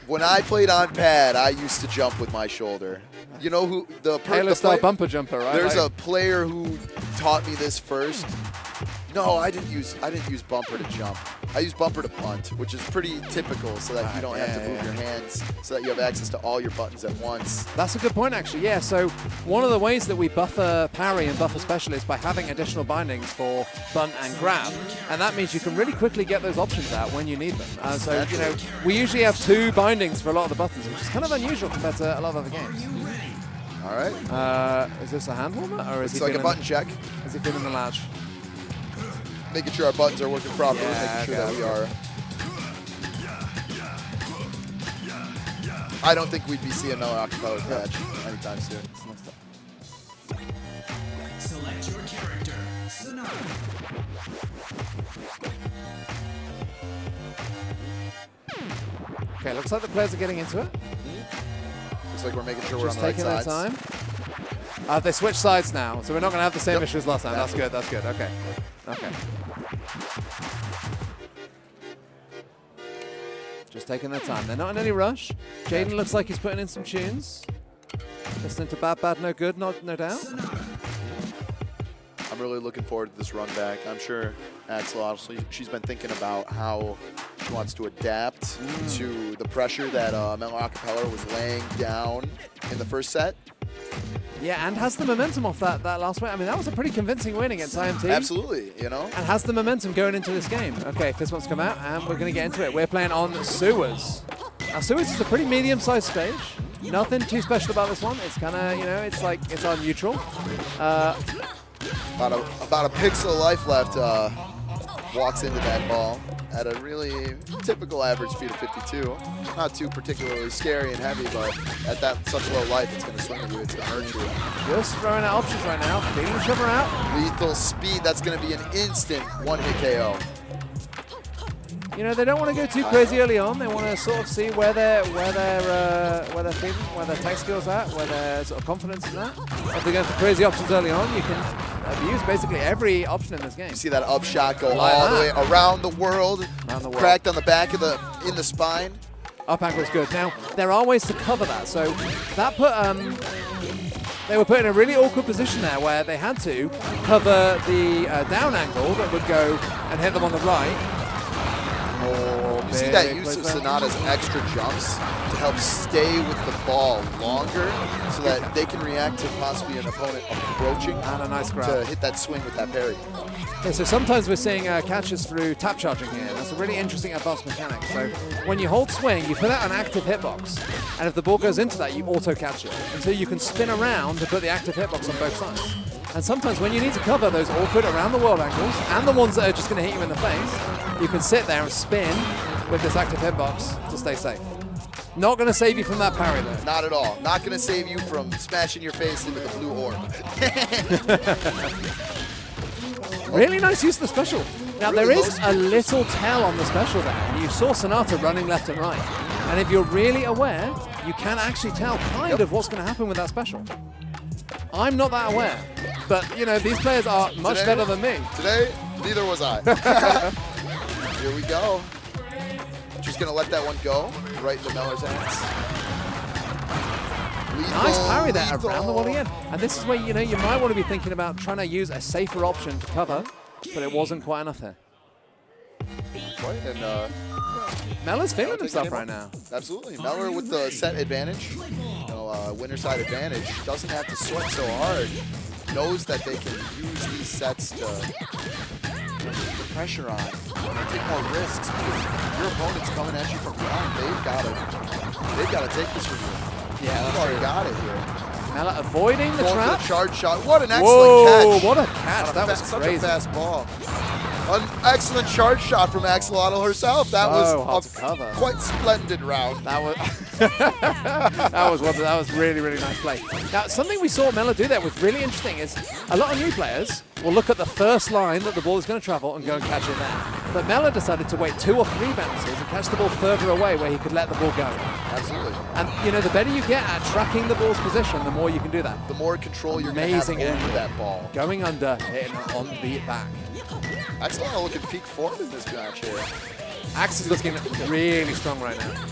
When I played on pad, I used to jump with my shoulder. You know who the Halo-style bumper jumper, right? There's a player who taught me this first. No, I didn't use bumper to jump. I used bumper to punt, which is pretty typical, so that you don't have to move your hands, so that you have access to all your buttons at once. That's a good point, actually. Yeah. So one of the ways that we buffer parry and buffer special is by having additional bindings for bunt and grab, and that means you can really quickly get those options out when you need them. So you know, we usually have 2 bindings for a lot of the buttons, which is kind of unusual compared to a lot of other games. All right. Is this a hand warmer, or is it's like a button check? Is he feeling the latch? Making sure our buttons are working properly, making sure that we are. I don't think we'd be seeing another acapella patch anytime soon. Select your character. Sonata. Okay, looks like the players are getting into it. Looks like we're making sure Just we're on the right taking their sides. time. They switched sides now, so we're not going to have the same issue as last time. That's good, that's good. Okay. Okay. Just taking their time. They're not in any rush. Jaden looks like he's putting in some tunes. Listening to Bad Bad No Good, no doubt. I'm really looking forward to this run back. I'm sure Axolotl, she's been thinking about how she wants to adapt to the pressure that Mellow Acapella was laying down in the first set. Yeah, and has the momentum off that last win. I mean, that was a pretty convincing win against IMT. Absolutely, you know. And has the momentum going into this game. Okay, first one's come out, and we're going to get into it. We're playing on Sewers. Now, Sewers is a pretty medium-sized stage. Nothing too special about this one. It's kind of, you know, it's like, it's on neutral. About a pixel of life left. Walks into that ball at a really typical average speed of 52. Not too particularly scary and heavy, but at that such low life, it's going to swing at you. It's going to hurt you. Just throwing out options right now. Feeding each other out. Lethal speed. That's going to be an instant one-hit KO. You know, they don't want to go too crazy early on. They want to sort of see where their feeling, where their tech skills at, where their sort of confidence is at. If they're going for crazy options early on, you can abuse basically every option in this game. You see that up shot go Like all the way that. around the world. Around the world. Cracked on the back of in the spine. Up angle is good. Now, there are ways to cover that. So that put, they were put in a really awkward position there where they had to cover the down angle that would go and hit them on the right. You see that use of Sonata's extra jumps to help stay with the ball longer so that they can react to possibly an opponent approaching And a nice grab. to hit that swing with that parry. Yeah, so sometimes we're seeing catches through tap charging here. That's a really interesting advanced mechanic. So when you hold swing, you put out an active hitbox, and if the ball goes into that, you auto catch it. And so you can spin around to put the active hitbox on both sides. And sometimes when you need to cover those awkward around the world angles and the ones that are just going to hit you in the face, you can sit there and spin with this active hitbox to stay safe. Not going to save you from that parry though. Not at all. Not going to save you from smashing your face into the blue orb. Really nice use of the special. Now Really there low is speed. a little tell on the special there. And you saw Sonata running left and right. And if you're really aware, you can actually tell kind of what's going to happen with that special. I'm not that aware. But, you know, these players are much Today- better than me. Today, neither was I. Here we go. Just going to let that one go right into Meller's hands. Nice parry there Lethal. around the wall again. And this is where, you know, you might want to be thinking about trying to use a safer option to cover, but it wasn't quite enough there. Right, and Meller's feeling I'll take himself it. right now. Absolutely. Meller with the set advantage, you know, winner side advantage, doesn't have to sweat so hard. Knows that they can use these sets to put the pressure on and take more risks because your opponent's coming at you from behind. They've got to take this from you. Yeah, You've that's already true. got it here. Meller avoiding the Going for trap. the charge shot. What an excellent Whoa, catch. what a catch. On a That was such crazy. a fast ball. An excellent charge shot from Axolotl herself. That So hard was to cover. a quite splendid round. That was that was really, really nice play. Now, something we saw Meller do there was really interesting is a lot of new players will look at the first line that the ball is going to travel and go and catch it there. But Meller decided to wait 2 or 3 bounces and catch the ball further away where he could let the ball go. Absolutely. And, you know, the better you get at tracking the ball's position, the more you can do that. The more control you're going to have Amazing over angle. that ball. Going under, hitting it on the back. Axolotl looking peak form in this match here. Axe is looking really strong right now.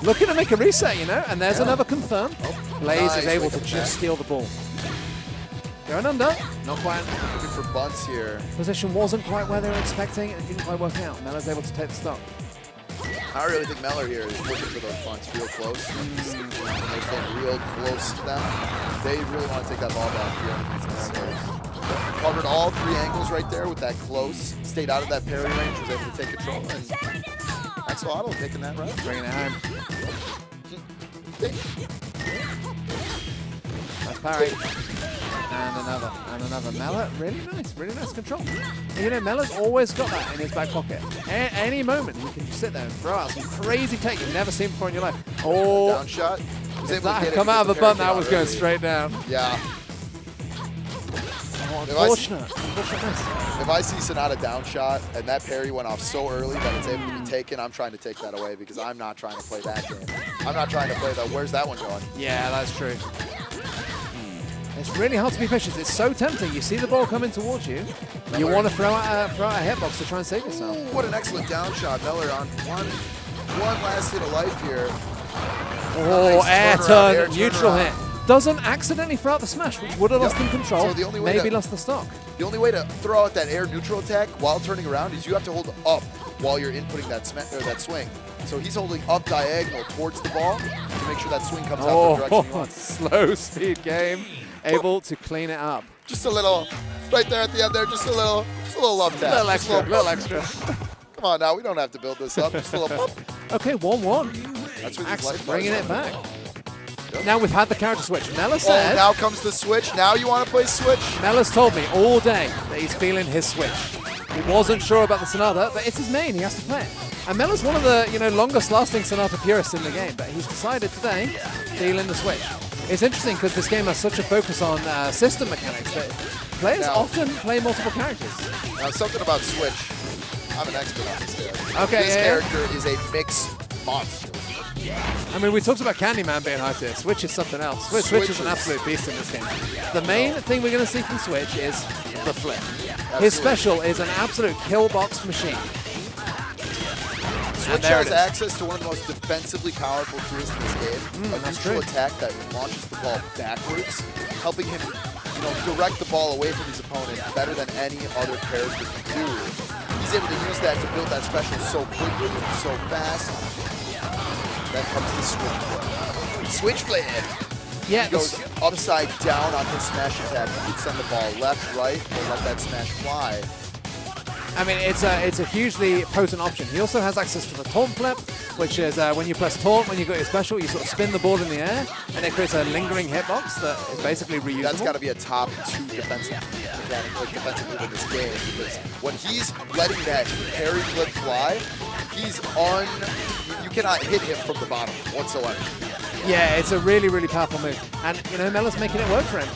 Looking to make a reset, you know, and there's Yeah. another confirm. Blaze nice is able wake to up just back. steal the ball. Going under, not quite. Looking for bunts here. Position wasn't quite where they were expecting and didn't quite work out. Meller's able to take the stock. I really think Meller here is looking for those bunts real close. They're staying real close to them. They really want to take that ball back here. Covered all 3 angles right there with that close. Stayed out of that parry range, was able to take control. And Axolotl taking that round. Bringing it home. Nice parry. And another. Meller, really nice control. And, you know, Meller's always got that in his back pocket. Any moment, he can just sit there and throw out some crazy tech you've never seen before in your life. Oh, Down shot. Was if able to that get had it come out of because the button, parry that came was out going early. straight down. Yeah. Oh, If I see- unfortunate miss. If I see Sonata down shot and that parry went off so early that it's able to be taken, I'm trying to take that away because I'm not trying to play that game. I'm not trying to play the, where's that one going? Yeah, that's true. It's really hard to be patient. It's so tempting. You see the ball coming towards you. You Meller. want to throw out a hitbox to try and save yourself. Ooh, what an excellent down shot. Meller on one last hit of life here. Oh, Nice air turnaround, turn, air neutral turnaround. hit. Doesn't accidentally throw out the smash, which would have lost him control. So the only way Maybe to- lost the stock. The only way to throw out that air neutral attack while turning around is you have to hold up while you're inputting that that swing. So he's holding up diagonal towards the ball to make sure that swing comes out the direction he Oh, wants. slow speed game. Able to clean it up. Just a little, right there at the end there, just a little love tap. Little Just extra, little extra. Come on now, we don't have to build this up. Just a little pop. Okay, 1-1. That's what Axe these life bringing bars it are. back. Yep. Now we've had the character switch. Meller Oh, said, now comes the switch. Now you want to play switch? Meller's told me all day that he's feeling his switch. He wasn't sure about the Sonata, but it's his main. He has to play it. And Meller's one of the longest-lasting Sonata purists in the game, but he's decided today feeling the switch. It's interesting because this game has such a focus on system mechanics that players Now- often play multiple characters. Now something about switch. I'm an expert on this character. Okay, This yeah. character is a mix monster. I mean, we talked about Candyman being high tier. Switch is something else. Switch is an absolute beast in this game. The main thing we're going to see from Switch is the flip. His special is an absolute kill box machine. Switch has access to one of the most defensively powerful tools in this game. A neutral attack that launches the ball backwards, helping him direct the ball away from his opponent better than any other character can do. He's able to use that to build that special so quickly and so fast. Then comes the switch flip. Switch flip! Yeah, He goes upside down on his smash attack. He can send the ball left, right, or let that smash fly. I mean, it's a hugely potent option. He also has access to the taunt flip, which is when you press taunt, when you got your special, you sort of spin the ball in the air, and it creates a lingering hitbox that is basically reusable. That's got to be a top 2 defensive move in this game, because when he's letting that parry flip fly, you cannot hit him from the bottom whatsoever. Yeah, it's a really, really powerful move. And, Mella's making it work for him.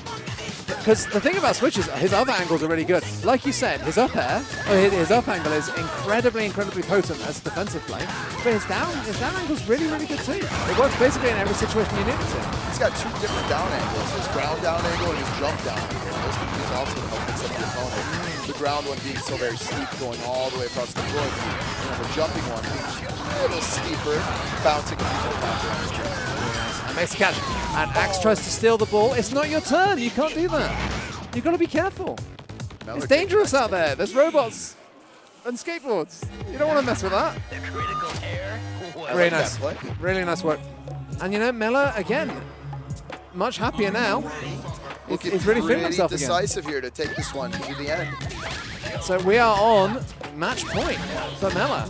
Because the thing about Switch is his other angles are really good. Like you said, his up air, or his up angle is incredibly, incredibly potent as a defensive play. But his down angle is really, really good too. It works basically in every situation you need it to. He's got 2 different down angles, his ground down angle and his jump down angle. Those can be used also to help mix up the opponent. The ground one being so very steep, going all the way across the floor. And the jumping one being just a little steeper, bouncing a few times around the screen. Makes a catch. And Axe tries to steal the ball. It's not your turn. You can't do that. You've got to be careful. It's dangerous out there. There's robots and skateboards. You don't want to mess with that. Really nice. Really nice work. And Mella, again, much happier now. He's really feeling himself again. Decisive here to take this one to the end. So we are on match point for Mella.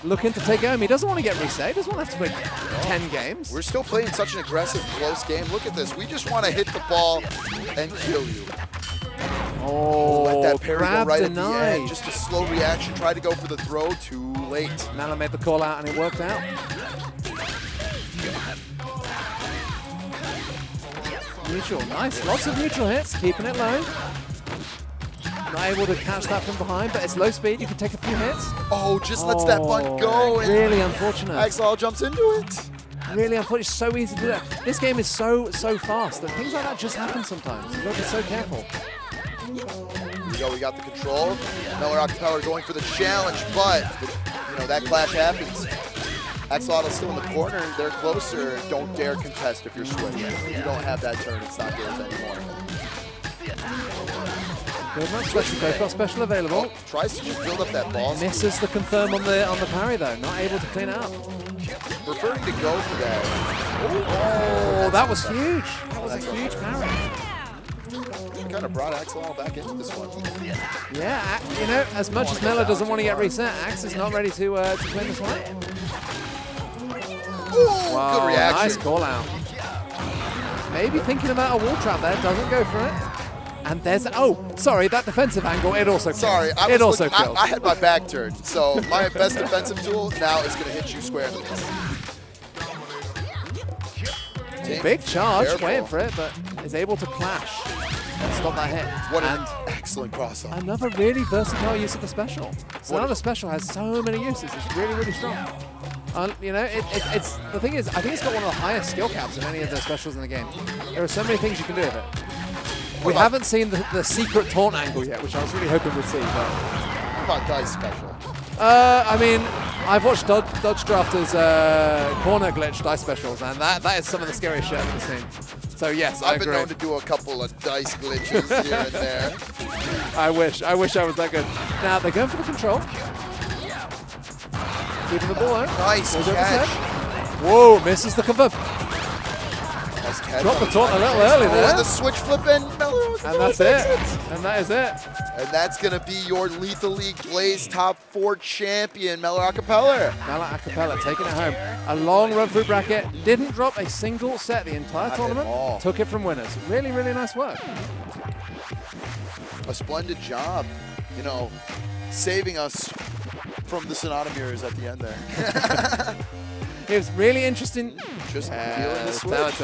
Looking to take home. He doesn't want to get reset. He doesn't want to have to win 10 games. We're still playing such an aggressive, close game. Look at this. We just want to hit the ball and kill you. Oh, let that parry go right denied. at the end. Just a slow reaction. Try to go for the throw. Too late. Mella made the call out and it worked out. Neutral. Nice. Lots of neutral hits. Keeping it low. Not able to catch that from behind, but it's low speed. You can take a few hits. Oh, just lets that button go. And really unfortunate. Axel jumps into it. Really unfortunate. It's so easy to do that. This game is so fast that things like that just happen sometimes. You've got to be so careful. Here we go. We got the control. Miller Acapella going for the challenge, but that clash happens. Axolotl still in the corner. They're closer. Don't dare contest if you're Switch. If you don't have that turn, it's not yours anymore. Good one, Switch. They've got special available. Tries to just build up that ball. Misses the confirm on the parry though. Not able to clean it up. Preferring to go for that. Oh, that was huge. That was a huge parry. Kind of brought Axolotl back into this one. Yeah, as much as Mella doesn't want to get reset, Axe is not ready to win this one. Wow, good reaction. Nice call out. Maybe thinking about a wall trap there, doesn't go for it. And there's, that defensive angle, it also kills. Sorry, I had my back turned, so my best defensive tool now is going to hit you square in the face. Big charge, waiting for it, but is able to clash and stop that hit. What an excellent cross-up. Another really versatile use of the special. So another special has so many uses, it's really, really strong. It's the thing is, I think it's got one of the highest skill caps of any of the specials in the game. There are so many things you can do with it. We haven't seen the secret taunt angle yet, which I was really hoping we'd see. But what about Dice special? I mean, I've watched Dodge Drafter's corner glitch dice specials, and that is some of the scariest shit I've ever seen. So yes, I agree. I've been known to do a couple of dice glitches here and there. I wish I was that good. Now they're going for the control. Keeping the ball out. Nice catch. Whoa, misses the confirm. Drop the taunt a little early there. And the switch flip in. And that's it. And that is it. And that's going to be your Lethal League Blaze top 4 champion, Mella Acapella. Mella Acapella taking it home. A long run through bracket. Didn't drop a single set the entire tournament. Took it from winners. Really, really nice work. A splendid job, saving us from the Sonata mirrors at the end there. It was really interesting. Just feeling the switch.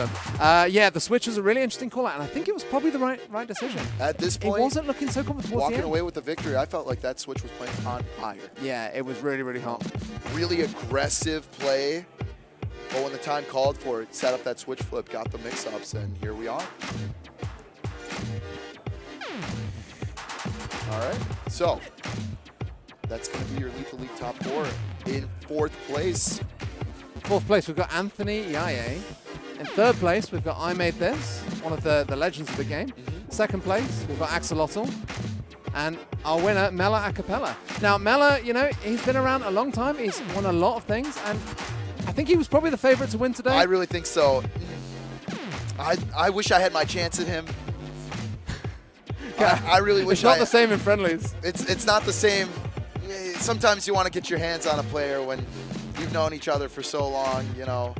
The switch was a really interesting call out, and I think it was probably the right decision. At this point, it wasn't looking so comfortable. Walking away with the victory, I felt like that switch was playing on fire. Yeah, it was really, really hot. Really aggressive play. But when the time called for it, set up that switch flip, got the mix-ups, and here we are. All right, so that's going to be your Lethal League top 4. In 4th place, 4th place, we've got Anthony Yaye. In 3rd place, we've got I Made This, one of the legends of the game. 2nd place, we've got Axolotl. And our winner, Mela Acapella. Now, Mela, you know, he's been around a long time. He's won a lot of things. And I think he was probably the favorite to win today. I really think so. I wish I had my chance at him. I really wish it's not the same in friendlies. It's not the same. Sometimes you want to get your hands on a player when you've known each other for so long, you know.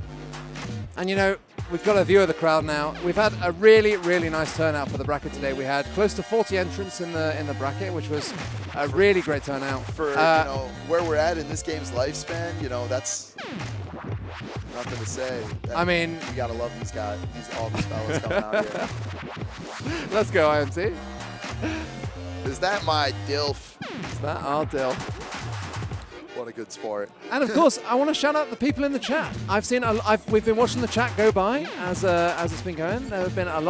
And, you know, we've got a view of the crowd now. We've had a really, really nice turnout for the bracket today. We had close to 40 entrants in the bracket, which was a really great turnout. For you know, where we're at in this game's lifespan, you know, that's nothing to say. I mean, you gotta love these guys, all these fellas coming out here. Let's go, IMT. Is that my DILF? Is that our DILF? What a good sport. And of course, I want to shout out the people in the chat. We've been watching the chat go by as it's been going. There have been a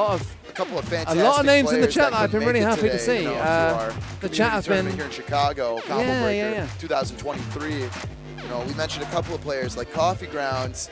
couple of fantastic names in the chat that I've been really happy today, to see. You know, the chat has been here in Chicago, Combo Breaker 2023. You know, we mentioned a couple of players like Coffee Grounds.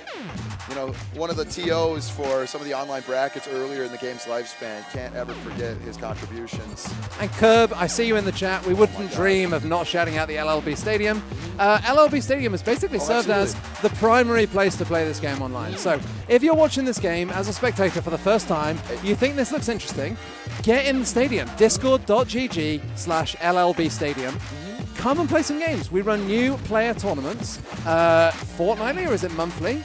You know, one of the TOs for some of the online brackets earlier in the game's lifespan. Can't ever forget his contributions. And Curb, I see you in the chat. We wouldn't dream of not shouting out the LLB Stadium. LLB Stadium has basically served as the primary place to play this game online. So if you're watching this game as a spectator for the first time, you think this looks interesting, get in the stadium. Discord.gg/LLB Stadium. Come and play some games. We run new player tournaments fortnightly, or is it monthly?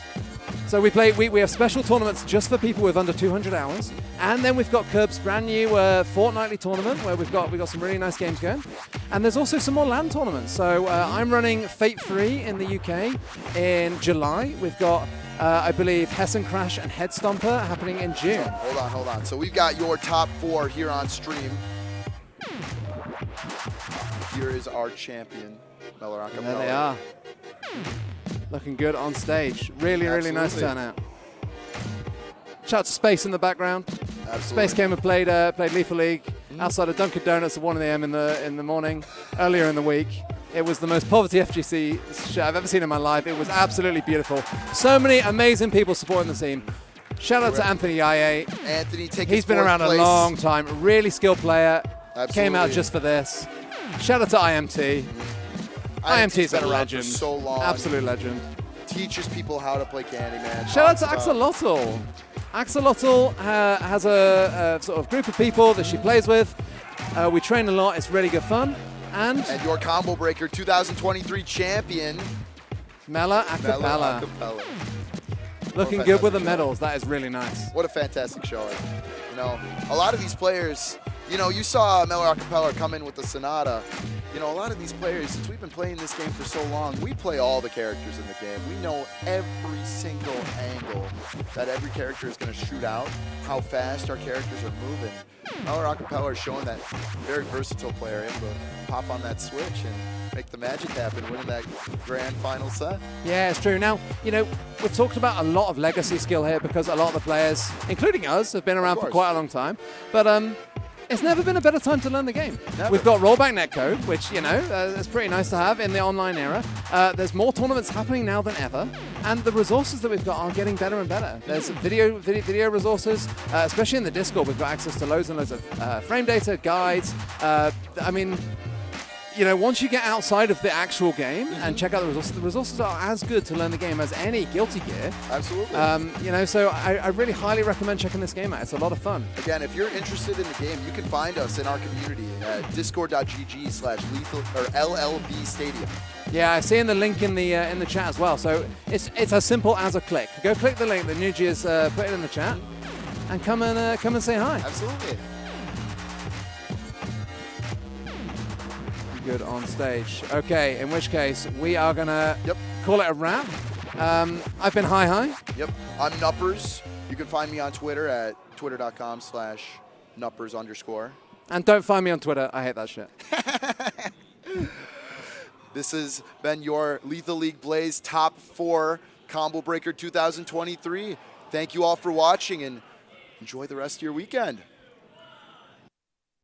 So we have special tournaments just for people with under 200 hours, and then we've got Curb's brand new fortnightly tournament where we got some really nice games going, and there's also some more LAN tournaments. So I'm running Fate 3 in the UK in July. We've got I believe Hessen Crash and Head Stomper happening in June. Hold on. So we've got your top 4 here on stream. Here is our champion, Mela Acapella. There they are. Looking good on stage. Really, really nice turnout. Shout out to Space in the background. Absolutely. Space came and played Lethal League outside of Dunkin' Donuts at 1 a.m. in the morning earlier in the week. It was the most poverty FGC shit I've ever seen in my life. It was absolutely beautiful. So many amazing people supporting the scene. Shout out to Anthony Yaye. He's been around a long time. Really skilled player. Absolutely. Came out just for this. Shout out to IMT. IMT's been a legend. For so long. Absolute legend. Teaches people how to play Candyman. Shout out to Axolotl. Axolotl has a sort of group of people that she plays with. We train a lot. It's really good fun. And your Combo Breaker 2023 champion, Mela Acapella. Looking good with the medals. That is really nice. What a fantastic showing. You know, a lot of these players, you know, you saw Mela Acapella come in with the Sonata. You know, a lot of these players, since we've been playing this game for so long, we play all the characters in the game. We know every single angle that every character is going to shoot out, how fast our characters are moving. Mela Acapella is showing that very versatile player, able to pop on that switch and make the magic happen, winning that grand final set. Yeah, it's true. Now, you know, we've talked about a lot of legacy skill here because a lot of the players, including us, have been around for quite a long time. But it's never been a better time to learn the game. Never. We've got rollback netcode, which, you know, is pretty nice to have in the online era. There's more tournaments happening now than ever, and the resources that we've got are getting better and better. There's video resources, especially in the Discord. We've got access to loads and loads of frame data, guides. I mean, you know, once you get outside of the actual game and check out the resources are as good to learn the game as any Guilty Gear. Absolutely. You know, so I really highly recommend checking this game out. It's a lot of fun. Again, if you're interested in the game, you can find us in our community at discord.gg/lethal or LLB Stadium. Yeah, I see in the link in the chat as well. So it's as simple as a click. Go click the link that Nuji has put it in the chat, and come and say hi. Absolutely. Good on stage. Okay, in which case we are gonna call it a wrap. I've been Hi. Yep. I'm Nuppers. You can find me on Twitter at twitter.com/Nuppers_. And don't find me on Twitter. I hate that shit. This has been your Lethal League Blaze top 4 Combo Breaker 2023. Thank you all for watching, and enjoy the rest of your weekend.